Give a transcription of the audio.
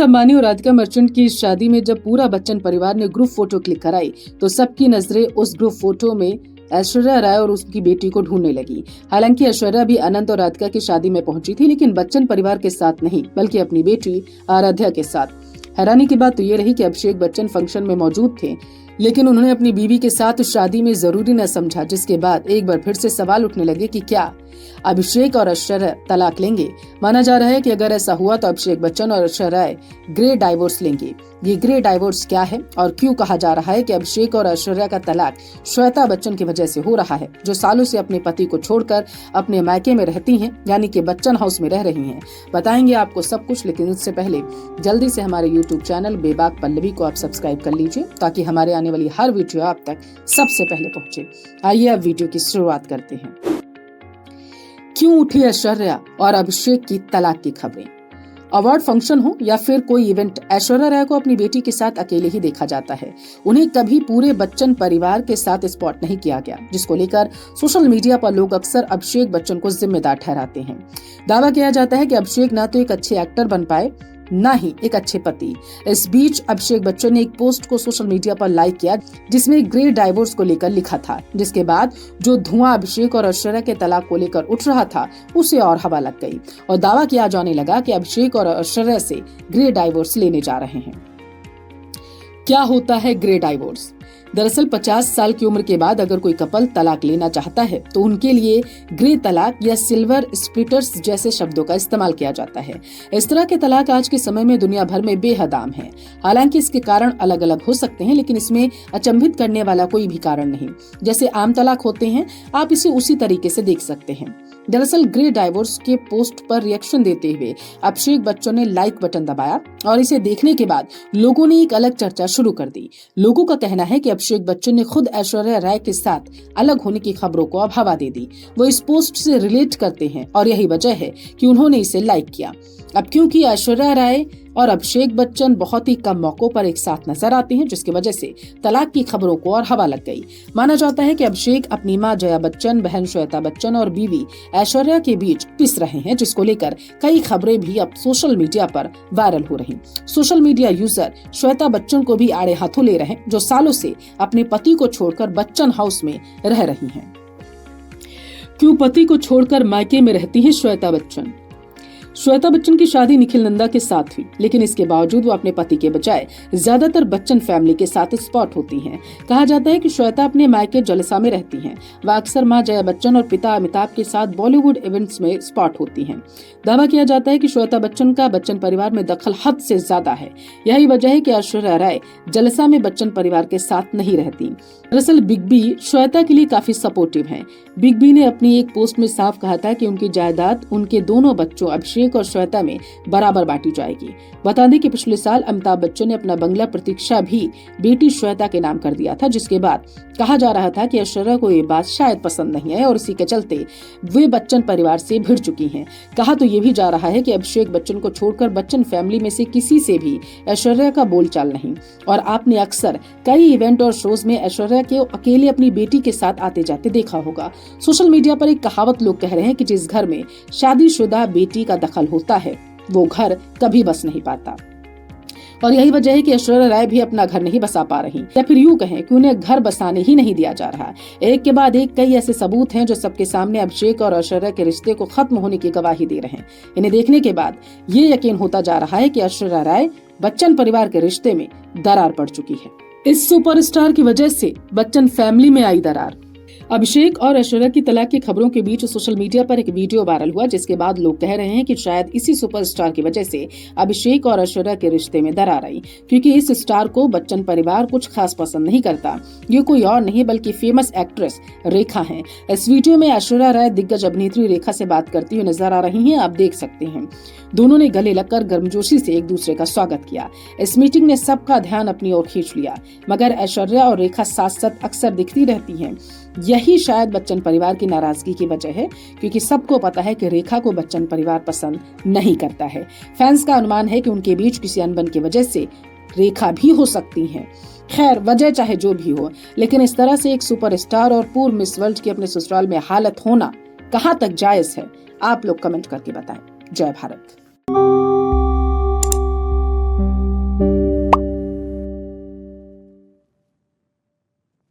अंबानी और राधिका मर्चेंट की शादी में जब पूरा बच्चन परिवार ने ग्रुप फोटो क्लिक कराई तो सबकी नजरें उस ग्रुप फोटो में ऐश्वर्या राय और उसकी बेटी को ढूंढने लगी। हालांकि ऐश्वर्या भी अनंत और राधिका की शादी में पहुंची थी, लेकिन बच्चन परिवार के साथ नहीं बल्कि अपनी बेटी आराध्या के साथ। हैरानी की बात तो ये रही कि अभिषेक बच्चन फंक्शन में मौजूद थे, लेकिन उन्होंने अपनी बीवी के साथ शादी में जरूरी न समझा, जिसके बाद एक बार फिर से सवाल उठने लगे कि क्या अभिषेक और ऐश्वर्या तलाक लेंगे। माना जा रहा है कि अगर ऐसा हुआ तो अभिषेक बच्चन और ऐश्वर्या राय ग्रे डाइवोर्स लेंगे। ये ग्रे डाइवोर्स क्या है और क्यों कहा जा रहा है कि अभिषेक और ऐश्वर्या का तलाक श्वेता बच्चन की वजह से हो रहा है, जो सालों से अपने पति को छोड़कर अपने मायके में रहती हैं, यानी कि बच्चन हाउस में रह रही हैं। बताएंगे आपको सब कुछ, लेकिन उससे पहले जल्दी से हमारे YouTube चैनल बेबाक पल्लवी को आप सब्सक्राइब कर लीजिए ताकि हमारे आने वाली हर वीडियो आप तक सबसे पहले पहुंचे। आइए अब वीडियो की शुरुआत करते हैं। क्यों उठी ऐश्वर्या और अभिषेक की तलाक की खबरें? अवार्ड फंक्शन हो या फिर कोई इवेंट, ऐश्वर्या राय को अपनी बेटी के साथ अकेले ही देखा जाता है। उन्हें कभी पूरे बच्चन परिवार के साथ स्पॉट नहीं किया गया, जिसको लेकर सोशल मीडिया पर लोग अक्सर अभिषेक बच्चन को जिम्मेदार ठहराते हैं। दावा किया जाता है कि अभिषेक न तो एक अच्छे एक्टर बन पाए, न ही एक अच्छे पति। इस बीच अभिषेक बच्चन ने एक पोस्ट को सोशल मीडिया पर लाइक किया, जिसमें ग्रे डाइवोर्स को लेकर लिखा था, जिसके बाद जो धुआं अभिषेक और ऐश्वर्या के तलाक को लेकर उठ रहा था उसे और हवा लग गई और दावा किया जाने लगा कि अभिषेक और ऐश्वर्या से ग्रे डाइवोर्स लेने जा रहे हैं। क्या होता है ग्रे डाइवोर्स? दरअसल 50 साल की उम्र के बाद अगर कोई कपल तलाक लेना चाहता है तो उनके लिए ग्रे तलाक या सिल्वर स्प्लिटर्स जैसे शब्दों का इस्तेमाल किया जाता है। इस तरह के तलाक आज के समय में दुनिया भर में बेहद आम है। हालांकि इसके कारण अलग अलग हो सकते हैं, लेकिन इसमें अचंभित करने वाला कोई भी कारण नहीं। जैसे आम तलाक होते हैं, आप इसे उसी तरीके से देख सकते हैं। दरअसल ग्रे डाइवोर्स के पोस्ट पर रिएक्शन देते हुए अभिषेक बच्चन ने लाइक बटन दबाया और इसे देखने के बाद लोगों ने एक अलग चर्चा शुरू कर दी। लोगों का कहना है कि अभिषेक बच्चन ने खुद ऐश्वर्या राय के साथ अलग होने की खबरों को अब हवा दे दी। वो इस पोस्ट से रिलेट करते हैं और यही वजह है कि उन्होंने इसे लाइक किया। अब क्योंकि ऐश्वर्या राय और अभिषेक बच्चन बहुत ही कम मौकों पर एक साथ नजर आते हैं, जिसकी वजह से तलाक की खबरों को और हवा लग गई। माना जाता है कि अभिषेक अपनी मां जया बच्चन, बहन श्वेता बच्चन और बीवी ऐश्वर्या के बीच पिस रहे हैं, जिसको लेकर कई खबरें भी अब सोशल मीडिया पर वायरल हो रही। Social media user Shweta Bachchan को भी आड़े हाथों ले रहे हैं, जो सालों से अपने पति को छोड़कर बच्चन हाउस में रह रही हैं। क्यों पति को छोड़कर मायके में रहती है श्वेता बच्चन? श्वेता बच्चन की शादी निखिल नंदा के साथ हुई, लेकिन इसके बावजूद वो अपने पति के बजाय ज्यादातर बच्चन फैमिली के साथ स्पॉट होती हैं। कहा जाता है कि श्वेता अपने मायके जलसा में रहती हैं। वह अक्सर मां जया बच्चन और पिता अमिताभ के साथ बॉलीवुड इवेंट्स में स्पॉट होती हैं। दावा किया जाता है कि श्वेता बच्चन का बच्चन परिवार में दखल हद से ज्यादा है। यही वजह है कि ऐश्वर्या राय जलसा में बच्चन परिवार के साथ नहीं रहती। दरअसल बिग बी श्वेता के लिए काफी सपोर्टिव हैं। बिग बी ने अपनी एक पोस्ट में साफ कहा था कि उनकी जायदाद उनके दोनों बच्चों अभिषेक और श्वेता में बराबर बांटी जाएगी। बता दें कि पिछले साल अमिताभ बच्चन ने अपना बंगला प्रतीक्षा भी बेटी श्वेता के नाम कर दिया था, जिसके बाद कहा जा रहा था कि ऐश्वर्या को ये बात शायद पसंद नहीं है और इसी के चलते वे बच्चन परिवार से भिड़ चुकी हैं। कहा तो ये भी जा रहा है कि अभिषेक बच्चन को छोड़कर बच्चन फैमिली में से किसी से भी ऐश्वर्या का बोलचाल नहीं। और आपने अक्सर कई इवेंट और शोज में ऐश्वर्या को अकेले अपनी बेटी के साथ आते जाते देखा होगा। सोशल मीडिया पर एक कहावत लोग कह रहे हैं कि जिस घर में शादीशुदा बेटी का दखल होता है वो घर कभी बस नहीं पाता। और यही वजह है कि ऐश्वर्या राय भी अपना घर नहीं बसा पा रही, या फिर यूं कहें कि उन्हें घर बसाने ही नहीं दिया जा रहा। एक के बाद एक कई ऐसे सबूत हैं जो सबके सामने अभिषेक और ऐश्वर्या के रिश्ते को खत्म होने की गवाही दे रहे हैं। इन्हें देखने के बाद ये यकीन होता जा रहा है कि ऐश्वर्या राय बच्चन परिवार के रिश्ते में दरार पड़ चुकी है। इस सुपरस्टार की वजह से बच्चन फैमिली में आई दरार। अभिषेक और ऐश्वर्या की तलाक की खबरों के बीच सोशल मीडिया पर एक वीडियो वायरल हुआ, जिसके बाद लोग कह रहे हैं कि शायद इसी सुपरस्टार की वजह से अभिषेक और ऐश्वर्या के रिश्ते में दरार आई, क्योंकि इस स्टार को बच्चन परिवार कुछ खास पसंद नहीं करता। ये कोई और नहीं बल्कि फेमस एक्ट्रेस रेखा हैं। इस वीडियो में ऐश्वर्या राय दिग्गज अभिनेत्री रेखा से बात करती हुई नजर आ रही हैं। आप देख सकते हैं दोनों ने गले लगकर गर्मजोशी से एक दूसरे का स्वागत किया। इस मीटिंग ने सबका ध्यान अपनी ओर खींच लिया, मगर ऐश्वर्या और रेखा साथ साथ अक्सर दिखती रहती हैं। यही शायद बच्चन परिवार की नाराजगी की वजह है, क्योंकि सबको पता है कि रेखा को बच्चन परिवार पसंद नहीं करता है। फैंस का अनुमान है कि उनके बीच किसी अनबन की वजह से रेखा भी हो सकती हैं। खैर, वजह चाहे जो भी हो, लेकिन इस तरह से एक सुपरस्टार और पूर्व मिस वर्ल्ड की अपने ससुराल में हालत होना कहाँ तक जायज है, आप लोग कमेंट करके बताएं। जय भारत।